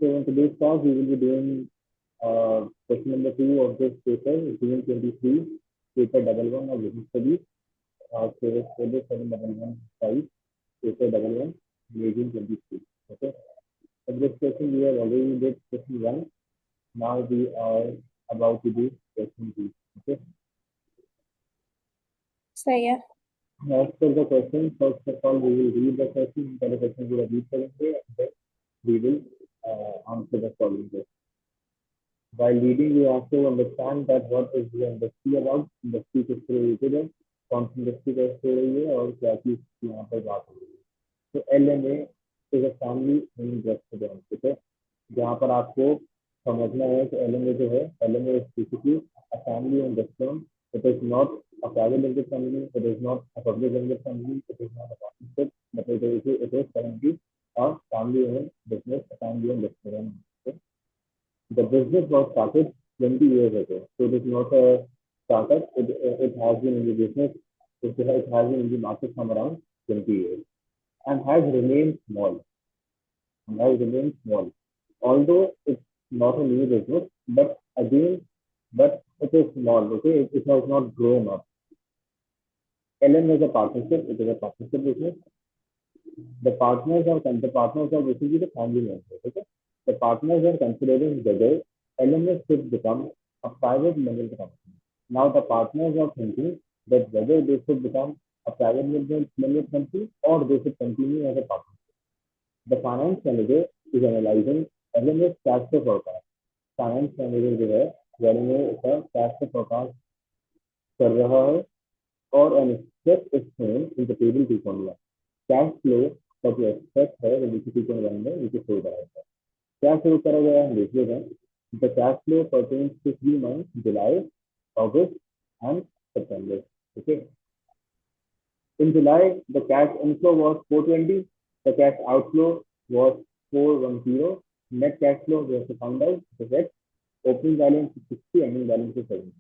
So in today's class, we will be doing question number two of this paper, June 23, paper double one of business studies, service code 7115, paper double one, June 23. Okay. In this question, we have already did question one. Now we are about to do question two. Okay. सही है. As per the question, first of all, we will read the question. The question we will read करेंगे, and then we will answer the following question. While reading, you have to understand that what is the industry about, industry किससे related है, कौन सी industry कैसे हो रही है और क्या चीज यहाँ पर बात हो रही है. तो LMA is a family owned restaurant, ठीक है. जहाँ पर आपको समझना है कि LMA जो है, LMA is basically a family owned restaurant. It is not a private limited company. It is not a public limited company. It is not a partnership. But it is currently a family owned business, a family owned restaurant. Okay? The business was started 20 years ago. So it is not a startup. It has been in the business. It has been in the market from around 20 years and has remained small. And has remained small. Although it's not a new business, but again, but it is small. Okay, it has not grown up. LM is a partnership. It is a partnership business. The partners are basically the family members. Okay, the partners are considering whether LMS should become a private limited company. Now the partners are thinking that whether they should become a private limited company or they should continue as a partner. The finance manager is analyzing LMS cash flow forecast. Finance manager जो है घर में उसका cash flow forecast कर रहा है और an express is shown in the table 2.1. Cash flow का जो एक्सपेक्ट है वो नीचे 2.1 में नीचे शो कराया है. क्या शुरू करा गया है देख लेते हैं. The cash flow pertains to 3 months, July, August, and September. Okay. In July, the cash inflow was 420. The cash outflow was 410. Net cash flow we have to find out. The opening balance is 60, ending balance is 70.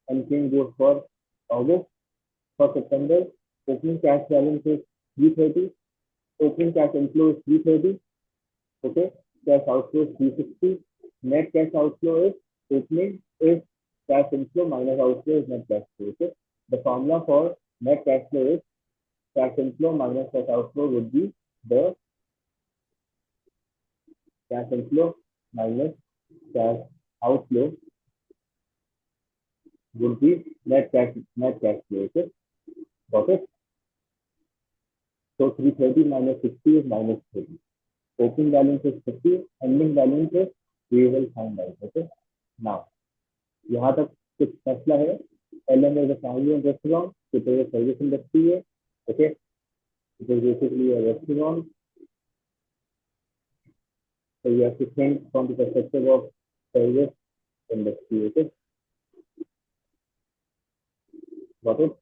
And same goes for August. For September, opening cash balance is 330. Opening cash inflow is 330. Okay. Cash outflow is 360. Net cash outflow is opening is cash inflow minus outflow is net cash flow. Okay. The formula for net cash flow is cash inflow minus cash outflow would be the cash inflow minus cash outflow would be net cash flow. Okay. Got it? So 330 minus 60 is minus 30. Opening balance is 50, ending balance is we will find out. Okay. Now, यहाँ तक कुछ फैसला है. LM is a family owned restaurant. It is a service industry. Okay. It is basically a restaurant. So you have to think from the perspective of service industry. Okay. Got it?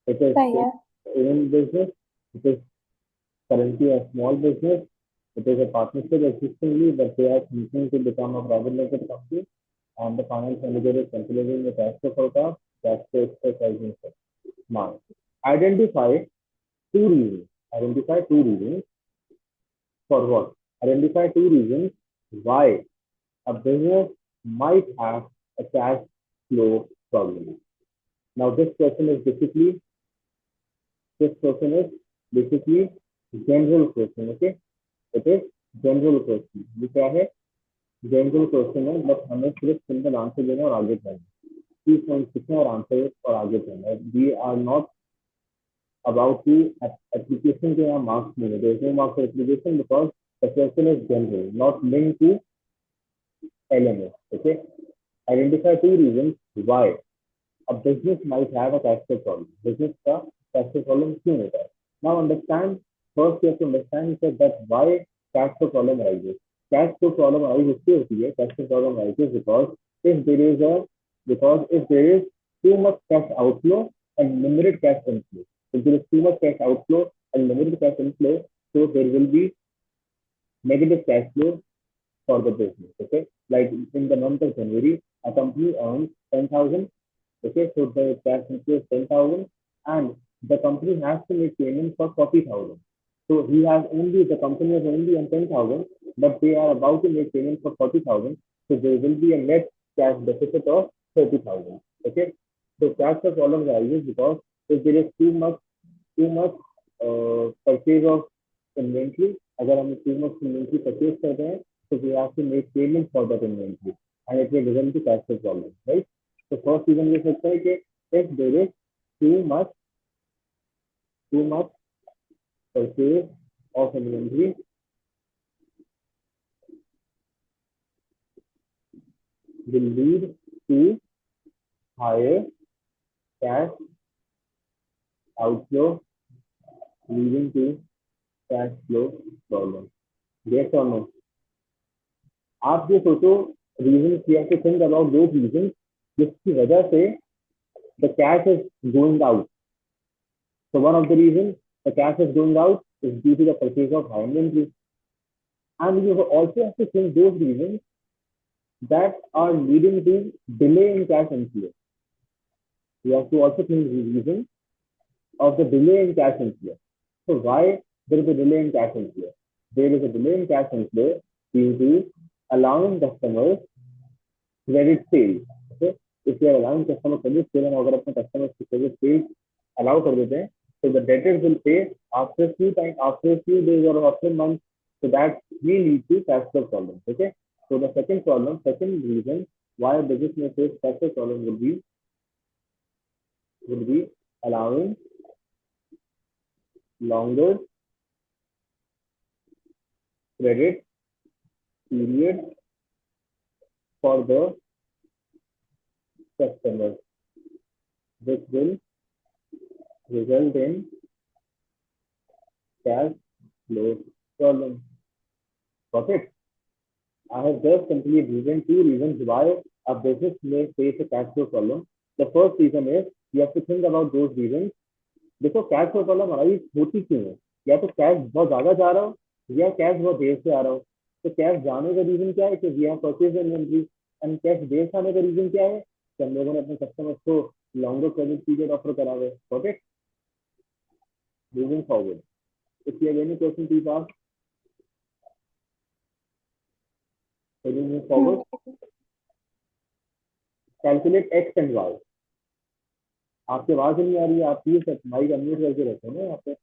It is सही है. own business. It is currently a small business. It is a partnership existingly, but they are thinking to become a private limited company. And the finance manager is considering the cash flow forecast, cash flow exercising. Now, identify two reasons. Identify two reasons for what? Identify two reasons why a business might have a cash flow problem. Now, this question is basically general question. Okay, it is general question. ये क्या है? General question है, but हमें सिर्फ simple answer देना और आगे चलना. 30 पॉइंट सीखना और आंसर और आगे चलना. We are not about to application के यहाँ मार्क्स नहीं है. There is no marks for application because the question is general, not link to LMS. Okay. Identify two reasons why a business might have a cash flow problem. Business का cash flow problem क्यों होता है? Now understand. First, you have to understand that why cash flow problem arises. Cash flow problem arises इसलिए होती है. Cash flow problem arises because if there is too much cash outflow and limited cash inflow. If there is too much cash outflow and limited cash inflow, so there will be negative cash flow for the business. Okay, like in the month of January, a company earns 10,000. Okay, so the cash inflow is 10,000, and the company has to make payment for 40,000. So he has only, the company has only on 10,000, but they are about to make payment for 40,000. So there will be a net cash deficit of 30,000. Okay. So cash flow problem arises because if there is too much purchase of inventory, अगर हम too much inventory purchase करते हैं, so we have to make payment for that inventory, and it will result to cash flow problem, right? So first reason ये सकता है कि if there is too much too much purchase of inventory will lead to higher cash outflow, leading to cash flow problem. Yes or no? आप ये सोचो, reasons you have to think about those reasons जिसकी वजह से the cash is going out. So one of the reasons the cash is going out is due to the purchase of high inventory. And you also have to think those reasons that are leading to delay in cash inflow. You have to also think the reason of the delay in cash inflow. So why there is a delay in cash inflow? There is a delay in cash inflow due to allowing customers credit sales. Okay, if you are allowing customer credit sale, and अगर अपने customers को credit sales allow कर देते हैं, so the debtors will pay after a few days or after a month. So that may lead to cash flow problems. Okay, so the second reason why a business may face cash flow problem would be allowing longer credit period for the customers, which will result in cash flow problem. Got it? I have just simply given two reasons why a business may face a cash flow problem. The first reason is you have to think about those reasons. देखो cash flow problem हमारी होती क्यों है? या तो cash बहुत ज्यादा जा रहा हो या कैश बहुत देर से आ रहा हो. तो कैश जाने का रीजन क्या है कि we have purchase inventory, and cash देर से आने का रीजन क्या है कि हम लोगों ने अपने कस्टमर्स को लॉन्गर क्रेडिट पीरियड ऑफर करा हुआ है. Got it? Moving forward, if you have any question please ask. Moving forward, calculate X and Y. आपकी आवाज नहीं आ रही है, आप प्लीज माइक अनम्यूट करके रखें ना. यहाँ पे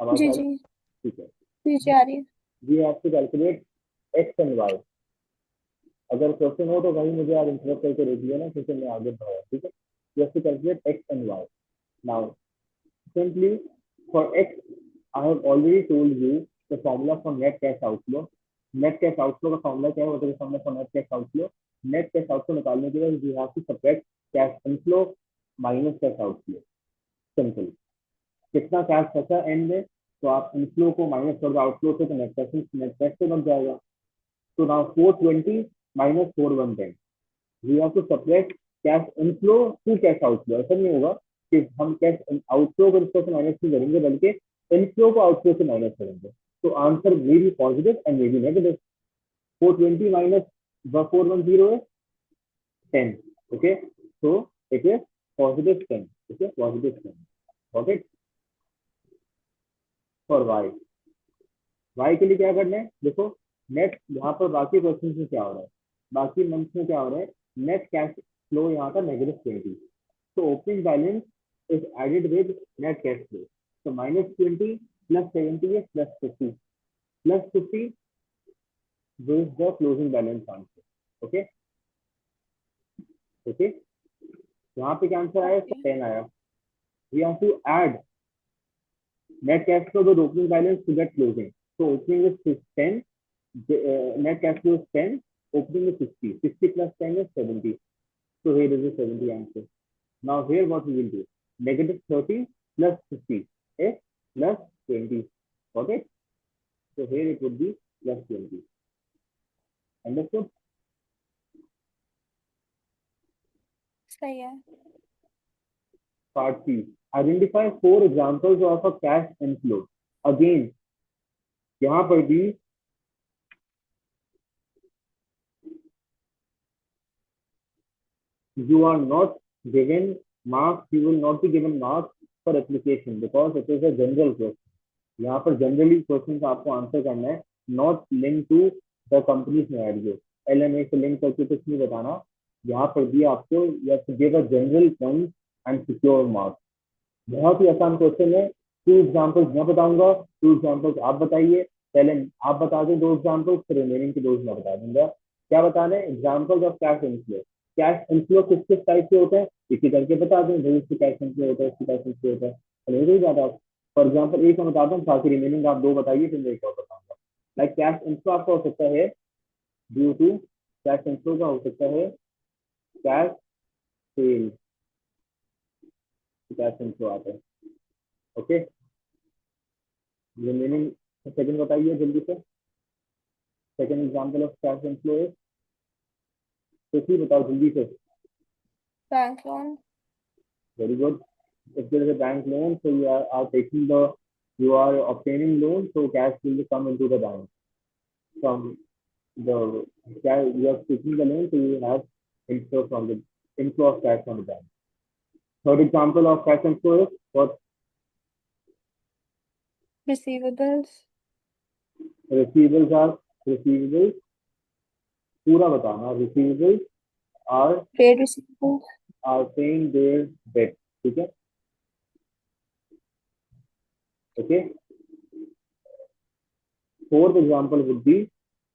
आवाज जी आ जी रही? ठीक है. जी जी आ रही है. We have to calculate X and Y. अगर क्वेश्चन हो तो भाई मुझे आप इंटरप्ट करके रोक दिया ना, क्योंकि मैं आगे बढ़ा. ठीक है. We have to calculate X and Y. Now simply for X I have already told you the formula for net cash outflow. Net cash outflow का फॉर्मूला क्या है? What is the formula for net cash outflow? Net cash outflow निकालने के लिए we have to subtract cash inflow minus cash outflow. Simple. कितना cash बचा end में, तो आप इनफ्लो को माइनस कर दो आउटफ्लो से, तो नेट कैश से बन जाएगा. तो now 420 minus 410, we have to subtract cash inflow to cash outflow. ऐसा नहीं होगा कि हम कैश आउटफ्लो को इनफ्लो से माइनस नहीं करेंगे, बल्कि इनफ्लो को आउटफ्लो से माइनस करेंगे. तो answer may be positive and may be negative. 420 minus 410 is 10. Okay, so it is positive 10. Okay, positive 10. Got it? For y, y के लिए क्या करना है? देखो नेट यहाँ पर बाकी क्वेश्चन में क्या हो रहा है, बाकी मंथ में क्या हो रहा है. नेट कैश फ्लो यहाँ का -20. तो opening balance is added with net cash flow. तो -20 plus 70 is +50. +50 is the closing balance answer. Okay okay. यहाँ पे क्या आंसर आया? 10 आया. We have to add net cash flow with opening balance to get closing. So opening is 10, net cash flow is 10, opening is 60. 60 plus 10 is 70. So here is the 70 answer. Now here what we will do? -30 plus 50 is plus 20. Got it? So here it would be plus 20. Understood? सही है. Part C. Identify 4 examples of a cash inflow. Again, यहाँ पर भी you are not given marks, you will not be given marks for application because it is a general question. यहाँ पर generally question आपको answer करना है, not link to the company scenario. LMA से लिंक करके कुछ नहीं बताना। यहाँ पर दिया आपको, या to give a general point and secure marks. बहुत ही आसान क्वेश्चन है। टू एग्जाम्पल्स मैं बताऊंगा, टू एग्जाम्पल्स आप बताइए। पहले आप बता दें दो एग्जाम्पल्स, फिर रिमेनिंग के दो मैं बता दूंगा। क्या बताना है? Examples of cash inflow. Cash inflow किस किस टाइप के होते हैं इसी करके बता दें, भाई इससे कैश इनफ्लो होता है, इससे कैश इनफ्लो होता है, तो नहीं जाता। फॉर एग्जाम्पल एक मैं बताता हूँ, बाकी रिमेनिंग आप दो बताइए, फिर मैं एक और बताऊंगा। लाइक कैश इनफ्लो आपका हो सकता है ड्यू टू, कैश इनफ्लो का हो सकता है कैश सेल, कैश इनफ्लो आता है। ओके, रिमेनिंग सेकंड बताइए जल्दी से। Second example of cash inflow है, तो फिर बताओ जल्दी से। Bank loan. Very good. If there is a bank loan, so you are taking the, you are obtaining loan, so cash will come into the bank from the cash. You are taking the loan, so you have inflow from the inflow of cash from the bank. Third example of cash inflow is what? Receivables. Receivables are, receivables पूरा बताना। Receivables are trade receivables. paying their debt। ठीक है, okay. Fourth example would be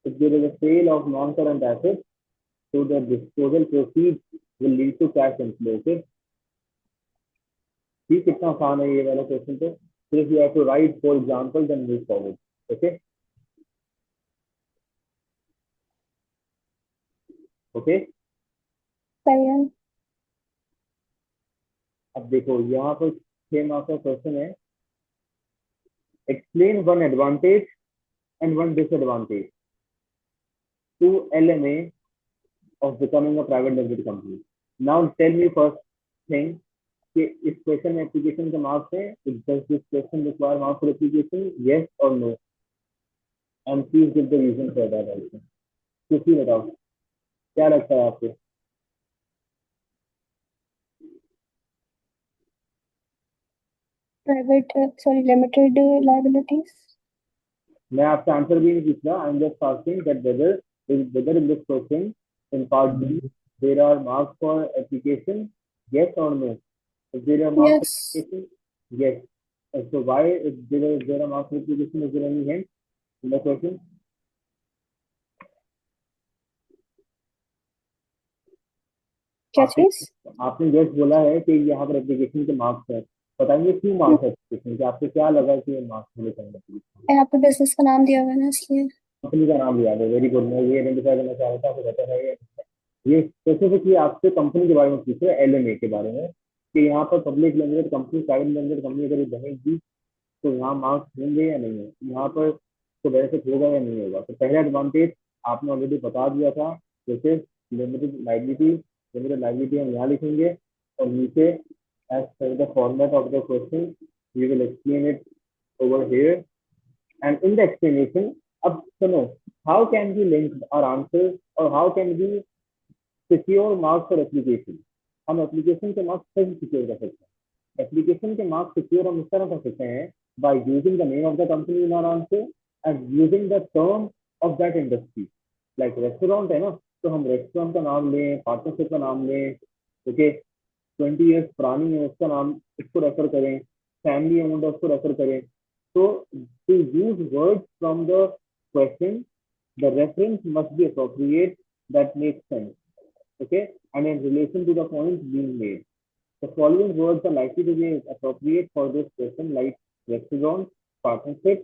if there is a sale of non-current assets, so the disposal proceeds will lead to cash inflow। Okay, ठीक, कितना आसान है ये वाला क्वेश्चन। तो सिर्फ you have to write for example then move forward. Okay, okay. सही है। अब देखो यहाँ पर 6 मार्क्स का क्वेश्चन है। Explain one advantage and one disadvantage to LMA of becoming a private limited company। Now tell me first thing कि इस क्वेश्चन में एप्लीकेशन के मार्क्स है, does this question require marks for application, yes or no, and please give the reason for that also। कुछ भी बताओ, क्या लगता है आपको? Private sorry limited liabilities. मैं आपसे आंसर भी नहीं पूछ रहा, I am just asking that whether in this question in part B there are marks for application, yes or no? If there are marks for yes. application, yes। So why if there are marks for application, is there any hint in the question? क्या आपने चीज? आपने just बोला है कि यहाँ पर application के मार्क्स है, बताइए क्यों मार्क्स है एप्लीकेशन के, आपको क्या लगा कि ये मार्क्स मुझे चाहिए एप्लीकेशन? यहाँ पे बिजनेस का नाम दिया हुआ है ना इसलिए। कंपनी का नाम लिया है, वेरी गुड। मैं ये आइडेंटिफाई करना चाह रहा था, आपको पता है ये स्पेसिफिकली आपसे कंपनी के बारे में पूछ रहे हैं, LMA के बारे में, कि यहाँ पर public limited company, private limited company अगर ये बनेगी तो यहाँ मार्क्स होंगे या नहीं है, यहाँ पर तो बेनिफिट होगा या नहीं होगा। तो पहला एडवांटेज आपने ऑलरेडी बता दिया था, जैसे लिमिटेड लाइबिलिटी। लिमिटेड लाइबिलिटी हम यहाँ लिखेंगे, और नीचे एज पर the format of the question we will explain it over here and in the explanation. अब सुनो, how can we link our answer, और how can we secure marks for application. हम एप्लीकेशन के मार्क्स कैसे secure कर सकते हैं? Application के मार्क्स सिक्योर हम इस तरह कर सकते हैं, by using the name of the company in our answer and using the term of that industry. Like restaurant है ना, तो हम रेस्टोरेंट का नाम लें, पार्टनरशिप का नाम लें, ओके, 20 ईयर्स पुरानी है उसका नाम, उसको रेफर करें, फैमिली ओन्ड है उसको रेफर करें। तो to use words from the question, the reference must be appropriate, that makes sense, okay, and in relation to the point being made. The following words are likely to be appropriate for this question, like restaurant, partnership,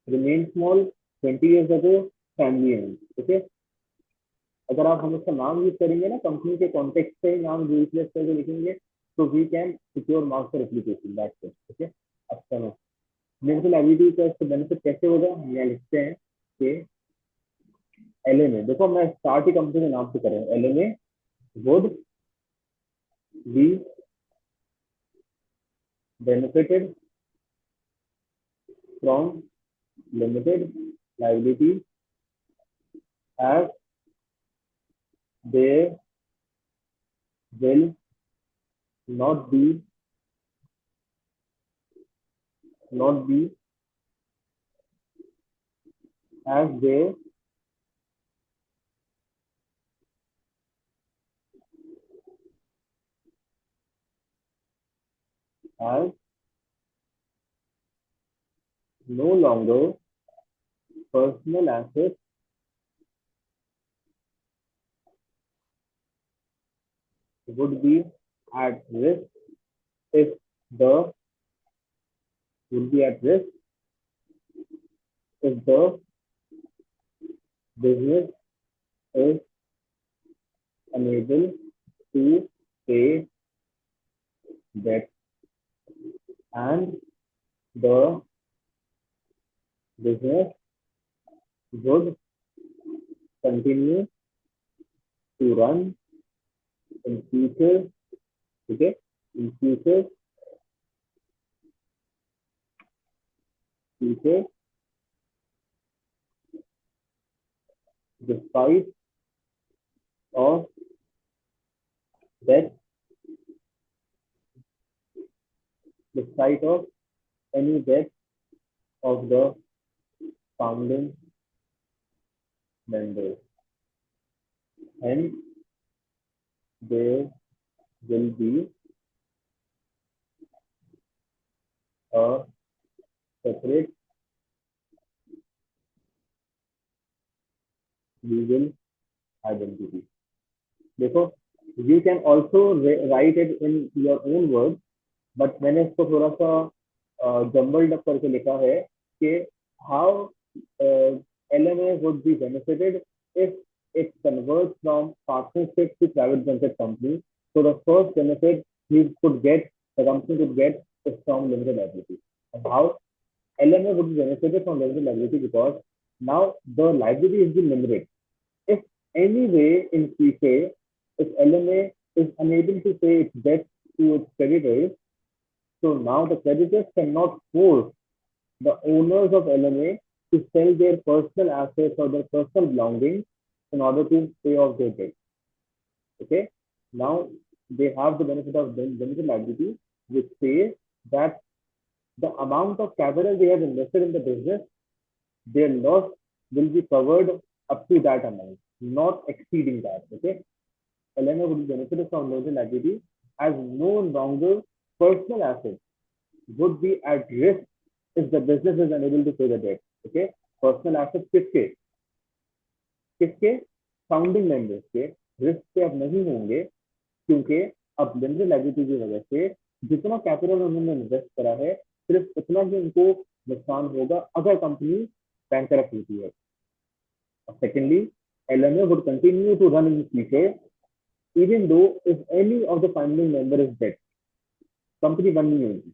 remain small, 20 years ago, family owned, okay। अगर आप हम उसका नाम use करेंगे ना, company के context से नाम यूजलेस करके लिखेंगे, तो we can secure marks for application, that's it, okay. अच्छा ना, लिमिटेड लाइबिलिटी का इसका बेनिफिट कैसे होगा, यहाँ लिखते हैं कि LMA, देखो मैं स्टार्ट ही कंपनी के नाम से कर रहा हूँ, LMA would be benefited from limited liability as there will not be not be as they as no longer personal assets would be at risk if the would be at risk if the business is unable to pay debt and the business would continue to run in future, okay, in future despite of debt, despite of any debt of the founding members. Hence, there will be a separate legal identity. देखो, you can also write it in your own words, but मैंने इसको थोड़ा सा jumbled up करके लिखा है कि how LMA would be benefited if it converts from partnership to private limited company. So the first benefit he could get, the company could get, is from limited liability. And how LMA would be benefited from limited liability because now the liability is being limited. If any way in future, if LMA is unable to pay its debt to its creditors, so now the creditors cannot force the owners of LMA to sell their personal assets or their personal belongings in order to pay off their debt. Okay. Now they have the benefit of limited liability, which says that the amount of capital they have invested in the business, their loss will be covered up to that amount, not exceeding that. Okay. LMA would benefit from limited liability as no longer personal assets would be at risk if the business is unable to pay the debt. Okay. Personal assets किसके किसके founding members के risk पे अब नहीं होंगे क्योंकि अब limited liability की वजह से जितना कैपिटल उन्होंने इन्वेस्ट करा है सिर्फ उतना ही उनको नुकसान होगा अगर कंपनी बैंकरप्ट होती है. Secondly, LMA would continue to run in the future even though if any of the founding member is dead. Company run नहीं होगी.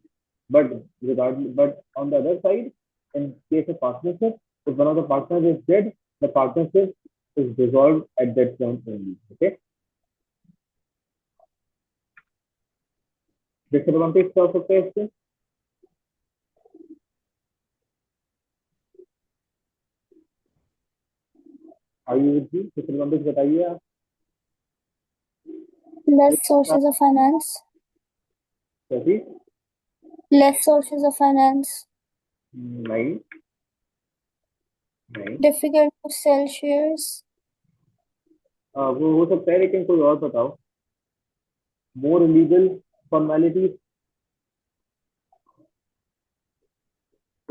But on the other side, in case of partnership, if one of the partners is dead, the partnership is dissolved at that point only. Okay. Disadvantage क्या हो सकता है इससे? Are you with me? Disadvantage बताइए आप. Less sources of finance. कैसी? Less sources of finance. नहीं. नहीं. Difficult to sell shares. वो हो सकता है लेकिन कोई और बताओ. More illegal formalities.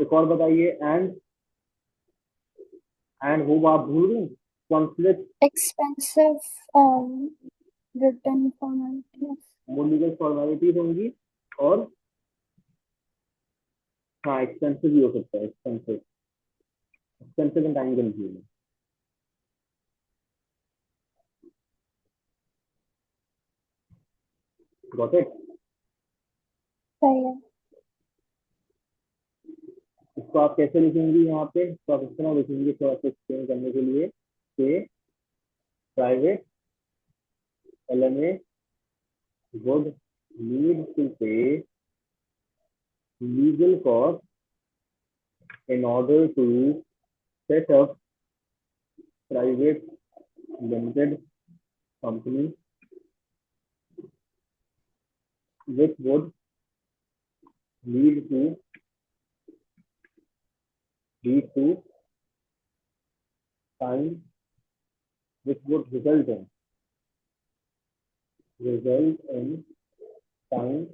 एक और बताइए. And वो आप भूल गए. Conflict. Expensive written formalities. वो लीगल फॉर्मेलिटीज होंगी और हाँ एक्सपेंसिव भी हो सकता है. Expensive and time consuming. Got it. सही है. इसको आप कैसे लिखेंगे यहाँ पे? तो आप इस तरह लिखेंगे थोड़ा सा एक्सप्लेन करने के लिए कि private LMA would need to pay legal costs in order to set up private limited company which would lead to lead to time which would result in time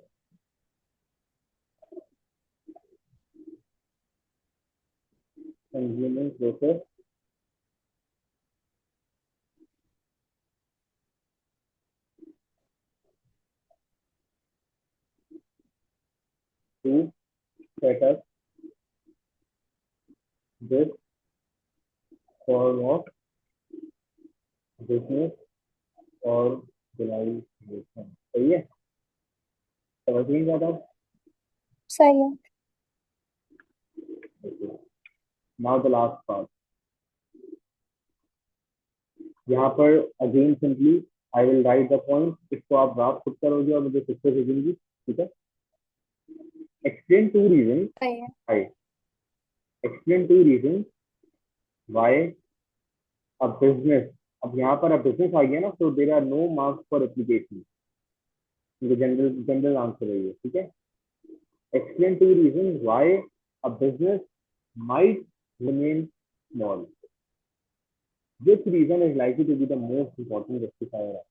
consuming process to set up this form of business organization. सही है, समझ नहीं आता? सही है। Now the last part. यहाँ पर again simply I will write the point, इसको आप ड्राफ्ट खुद करोगे और मुझे खुद से भेजेंगी, ठीक है? एक्सप्लेन टू रीजन सही है। I explain two reason why a business. अब यहाँ पर अब बिजनेस आ गया ना, तो there are no marks for application, general general answer है ये, ठीक है? Explain two reason why a business might remain small, which reason is likely to be the most important justifier।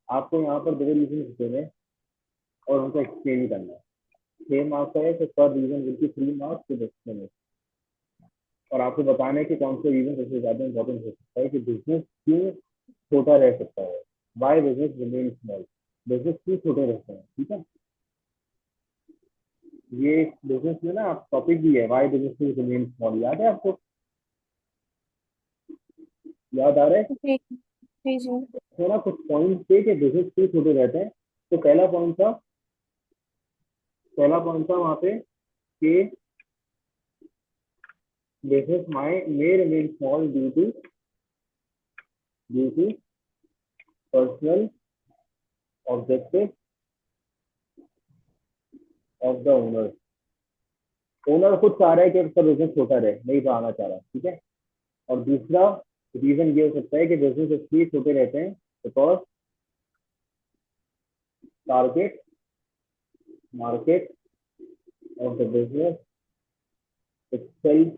आपको यहाँ पर दो रीजन देने हैं और उनको एक्सप्लेन ही करना है। 6 मार्क्स है तो पर reason will be 3 marks to explain, और आपको बताना है कि कौन सा रीजन सबसे ज्यादा इंपॉर्टेंट हो सकता है कि बिजनेस क्यों छोटा रह सकता है, why business remain small, business क्यों छोटे रहते हैं, ठीक है? ये बिजनेस में ना आप टॉपिक भी है, वाई बिजनेस रिमेन स्मॉल, याद है आपको? याद आ रहा है? जी जी जी। थोड़ा कुछ पॉइंट थे कि बिजनेस क्यों छोटे रहते हैं। तो पहला पॉइंट था वहाँ पे कि business may remain small due to personal objective of the owner। Owner खुद चाह रहा है कि उसका बिजनेस छोटा रहे, नहीं बढ़ाना चाह रहा, ठीक है? और दूसरा रीजन ये हो सकता है कि बिजनेस इसलिए छोटे रहते हैं because target market of the business itself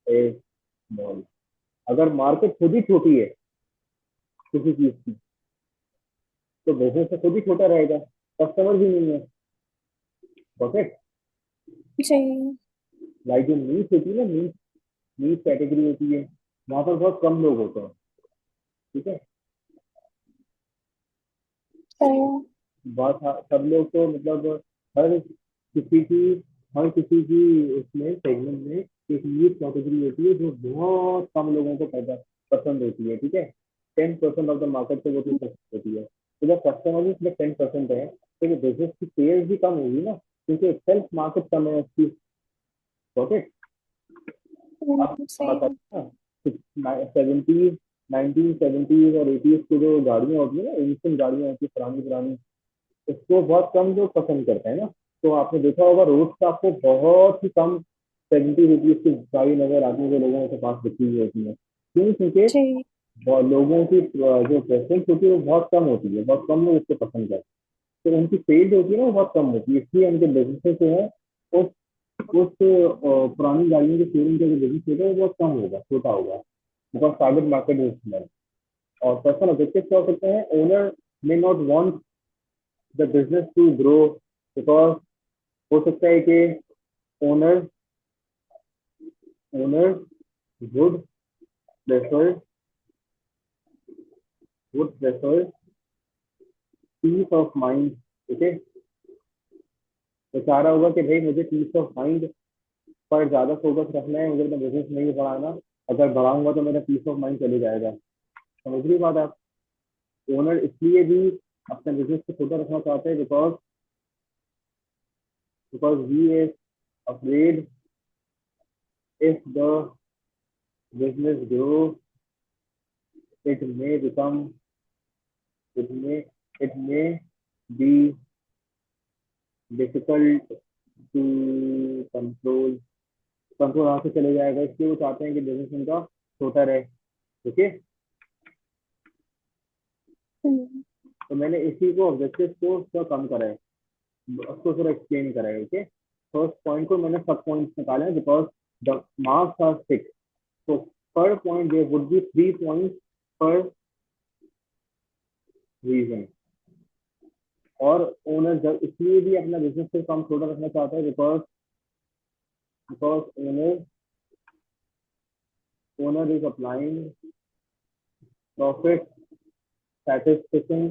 is small. अगर मार्केट खुद ही छोटी है किसी चीज की, तो बिजनेस तो खुद ही छोटा रहेगा, कस्टमर भी नहीं है, परफेक्ट। जी। लाइक जो नीच होती है ना, नीच नीच कैटेगरी होती है, वहां पर बहुत कम लोग होते हैं, ठीक है? सही है। बहुत सब लोग तो मतलब हर किसी की हर किसी की उसमें सेगमेंट में एक नीच कैटेगरी होती है जो बहुत कम लोगों को पसंद होती है, ठीक है? 10% ऑफ द मार्केट से वो चीज पसंद होती है। तो जब कस्टमर इसमें 10% है तो बिजनेस की सेल्स भी कम होगी ना, क्योंकि सेल्फ मार्केट कम है उसकी, ओके? आप सही बताइए है। ना, 70s 1970s और 80s की जो गाड़ियाँ होती है ना, एंशियंट गाड़ियाँ होती है पुरानी पुरानी, उसको बहुत कम लोग पसंद करते हैं ना। तो आपने देखा होगा रोड पे आपको बहुत ही कम 70 रुपीज की गाड़ी नजर आती है जो लोगों के पास बिकी हुई होती है। क्यों? क्योंकि जी लोगों की जो प्रेफरेंस होती है वो बहुत कम होती है, बहुत कम लोग उसको पसंद करते हैं, तो उनकी सेल होती है ना वो बहुत कम होती है, इसलिए उनके बिजनेस जो है उस पुरानी गाड़ियों के शोरूम का जो बिजनेस होता है वो बहुत कम होगा, छोटा होगा, because target market is small. और पर्सनल ऑब्जेक्टिव क्या हो सकते हैं? Owner may not want the business to grow because हो सकता है कि owner owner would prefer peace of mind, ठीक है? तो चाह रहा होगा कि भाई मुझे पीस ऑफ माइंड पर ज्यादा फोकस रखना है, मुझे अपना बिजनेस नहीं बढ़ाना, अगर बढ़ाऊंगा तो मेरा पीस ऑफ माइंड चले जाएगा। समझ रही बात आप? ओनर इसलिए भी अपने बिजनेस को छोटा रखना चाहते हैं because he is afraid if the business grows, it may become it may be difficult to control यहाँ से चले जाएगा, इसलिए वो चाहते हैं कि बिजनेस उनका छोटा रहे, ओके? तो मैंने इसी को ऑब्जेक्टिव को थोड़ा कम करा है, उसको थोड़ा एक्सप्लेन करा है, ओके? फर्स्ट पॉइंट को मैंने सब पॉइंट्स निकाले हैं because The marks are fixed. So per point there would be 3 points per reason. और ओनर जब इसलिए भी अपना बिजनेस को कम छोटा रखना चाहता है because owner is applying profit satisfaction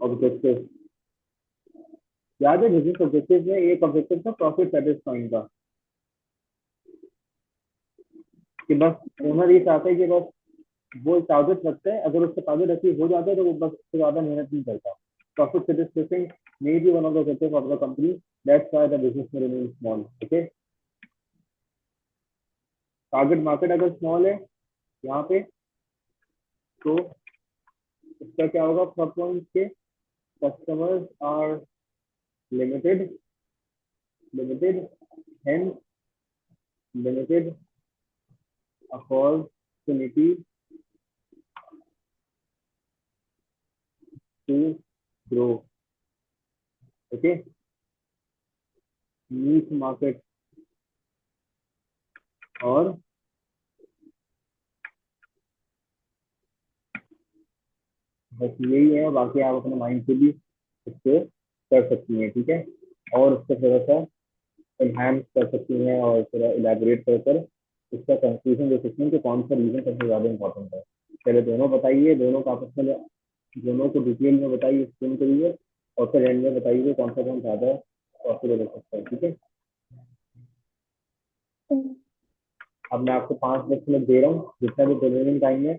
objective. याद है बिजनेस ऑब्जेक्टिव में एक ऑब्जेक्टिव था प्रॉफिट सेटिस्फाइंग का, कि बस ओनर ये चाहता है कि बस वो टारगेट रखते हैं, अगर उसका टारगेट अचीव हो जाता है तो वो बस उससे ज्यादा मेहनत नहीं करता। Profit satisfaction may be one of the objectives of the company. That's why the business may remain small. Okay. Target market अगर स्मॉल है यहाँ पे, तो इसका क्या होगा, सब पॉइंट के customers are limited limited hence limited opportunity to grow. Okay. niche market और बस यही है, बाकी आप अपने माइंड से भी इसको कर सकती हैं, ठीक है, और उसको थोड़ा सा एनहांस कर सकती हैं और थोड़ा इलेबोरेट कर कर इसका कंक्लूजन दे सकती हैं कि कौन सा रीजन सबसे ज्यादा इंपॉर्टेंट है। पहले दोनों बताइए, दोनों का आपस में, दोनों को डिटेल में बताइए, एक्सप्लेन करिए, और फिर एंड में बताइए कौन सा कौन ज्यादा पॉसिबल हो सकता है, ठीक है। हम्म, अब मैं आपको 5 10 मिनट दे रहा हूँ, जितना भी रिमेनिंग टाइम है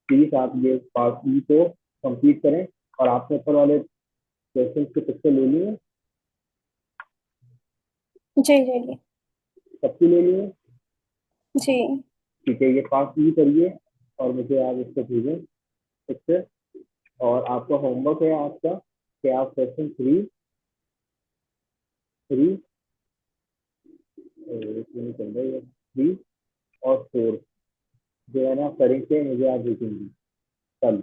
प्लीज आप ये पार्ट ई को कंप्लीट करें। और आपने ऊपर वाले क्वेश्चन के पिक्चर ले लिए, जी जी जी सबकी ले लिए, जी। ठीक है, ये पार्ट ई करिए और मुझे आप इसको भेजें पिक्चर। और आपका होमवर्क है आपका कि आप क्वेश्चन थ्री थ्री चल रहा है, थ्री और फोर जो है ना करेंगे, मुझे आप भेजेंगी कल,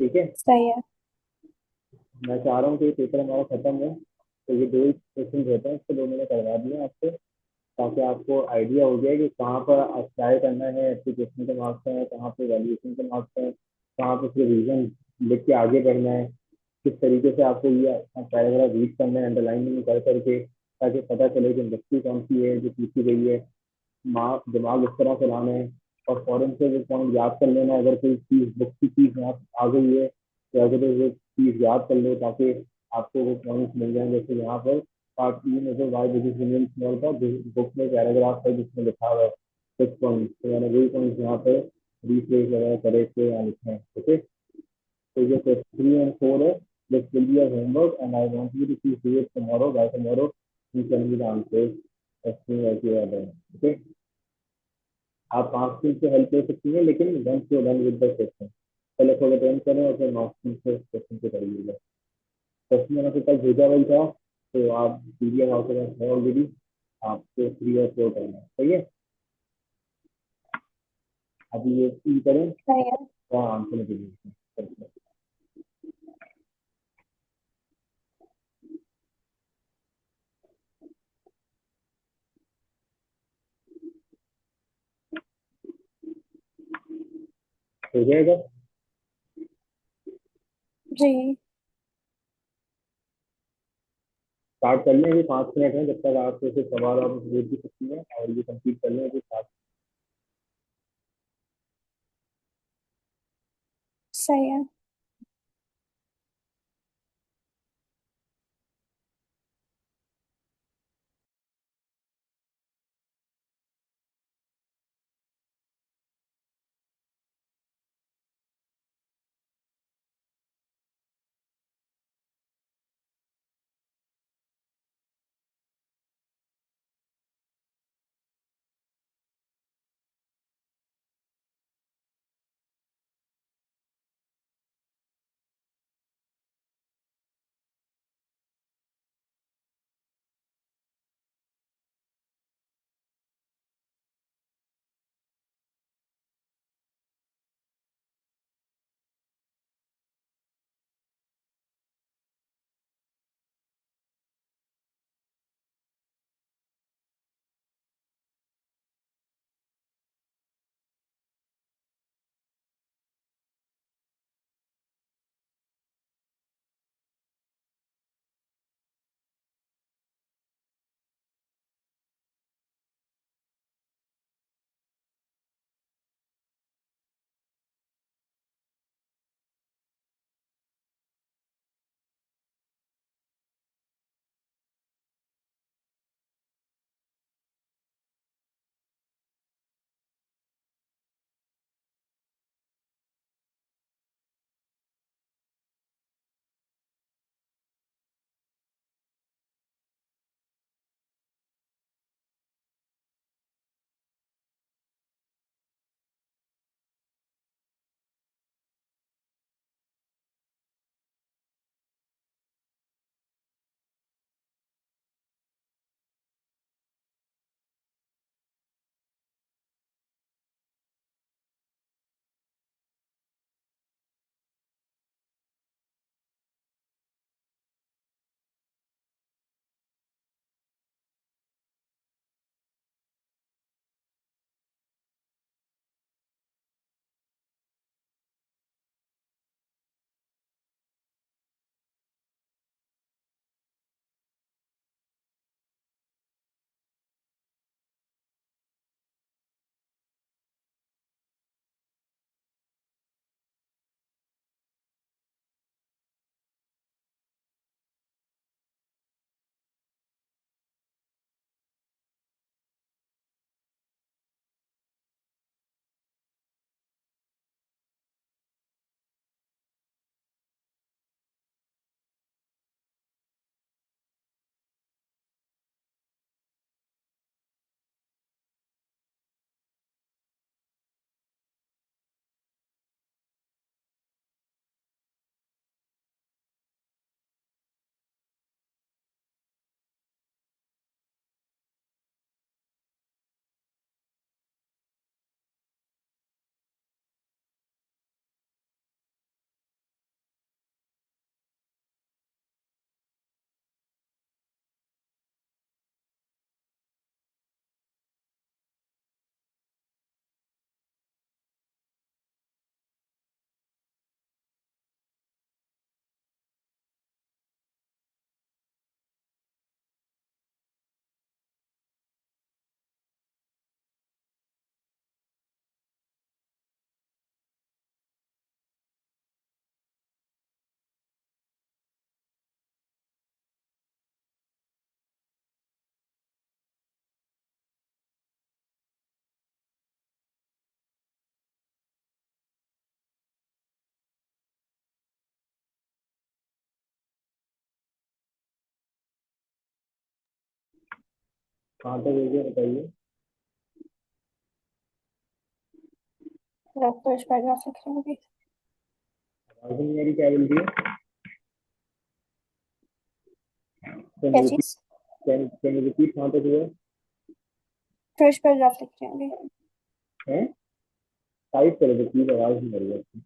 ठीक है। सही है। मैं चाह रहा हूँ कि ये पेपर हमारा खत्म हो, तो ये दो ही क्वेश्चन रहते हैं, इसको दो मैंने करवा दिए आपसे, ताकि आपको आइडिया हो जाए कि कहाँ पर अप्लाई करना है, एप्लीकेशन के मार्क्स हैं, कहाँ पे वैल्यूएशन के मार्क्स हैं, कहाँ पे फिर रीजन लिख के आगे बढ़ना है, किस तरीके से आपको ये पैराग्राफ रीड करना है अंडरलाइनिंग कर करके, ताकि पता चले कि इंडस्ट्री कौन सी है जो पूछी गई है, दिमाग इस तरह से लाना है। और फॉरन से वो पॉइंट याद कर लेना, अगर कोई चीज बुक की चीज यहाँ आ गई है तो अगर तो वो चीज याद कर लो, ताकि आपको वो पॉइंट्स मिल जाए। जैसे यहाँ पर पार्ट 3 में जो वाई बिजनेस यूनियन स्मॉल था, बुक में पैराग्राफ है जिसमें लिखा हुआ है 6 पॉइंट, तो मैंने वही पॉइंट यहाँ पे रिप्लेस वगैरह करे थे यहाँ लिखे हैं, ओके। तो ये 3 and 4 है, this will be a homework and I want you to please do it tomorrow. By tomorrow you can be the answers as soon as you are done, okay। आप मार्क्सिंग से हेल्प ले सकती हैं, लेकिन once you done with the question, पहले थोड़ा attend करें और फिर मार्क्सिंग से क्वेश्चन को करिएगा। क्वेश्चन मैंने कल भेजा हुआ था, तो आप पीडीएफ आपके पास है ऑलरेडी, आपको 3 और 4 करना है, सही है। अभी ये सी करें, सही है। तो आंसर में दीजिए, हो जाएगा। जी। स्टार्ट कर लें, अभी 5 मिनट है, जब तक आप जैसे सवाल आप पूछ भी सकती हैं और ये कंप्लीट कर लें अभी। सही है। कहाँ तक हो गया बताइए। फर्स्ट पैराग्राफ लिख रही हूँ अभी। आवाज नहीं आ रही, क्या बोल रही है? कैन क्या यू रिपीट? चीज? कैन यू रिपीट, कहाँ तक हुआ फर्स्ट पैराग्राफ लिख रही हूँ अभी। है? टाइप कर दो प्लीज, आवाज नहीं आ रही है आपकी।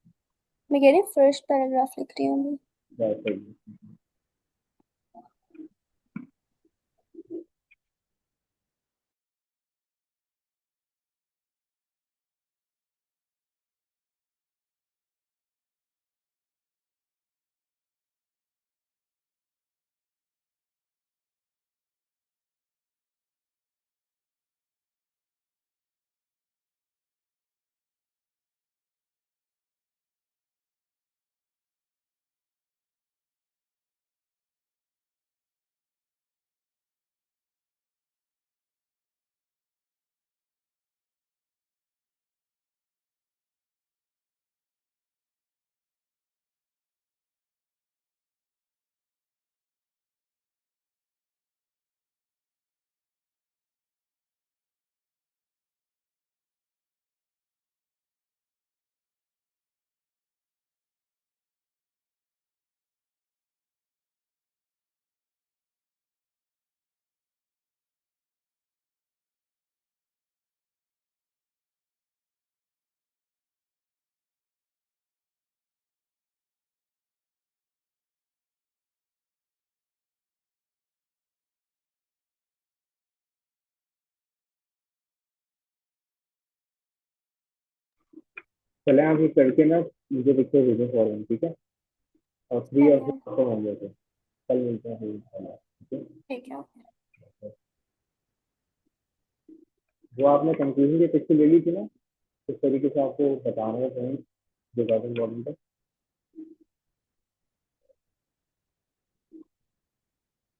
मैं कह रही हूँ फर्स्ट पैराग्राफ लिख रही हूँ अभी। वैसे ही। चले आप ये करके ना मुझे पिक्चर भेजो फॉरन, ठीक है? और फ्री और ठीक है। खत्म हो गया तो कल मिलते हैं फिर, ठीक ठीक है ओके। है? वो आपने कंक्लूजन की पिक्चर ले ली थी ना, इस तरीके से आपको बताना है पॉइंट जो ज्यादा इम्पोर्टेंट है।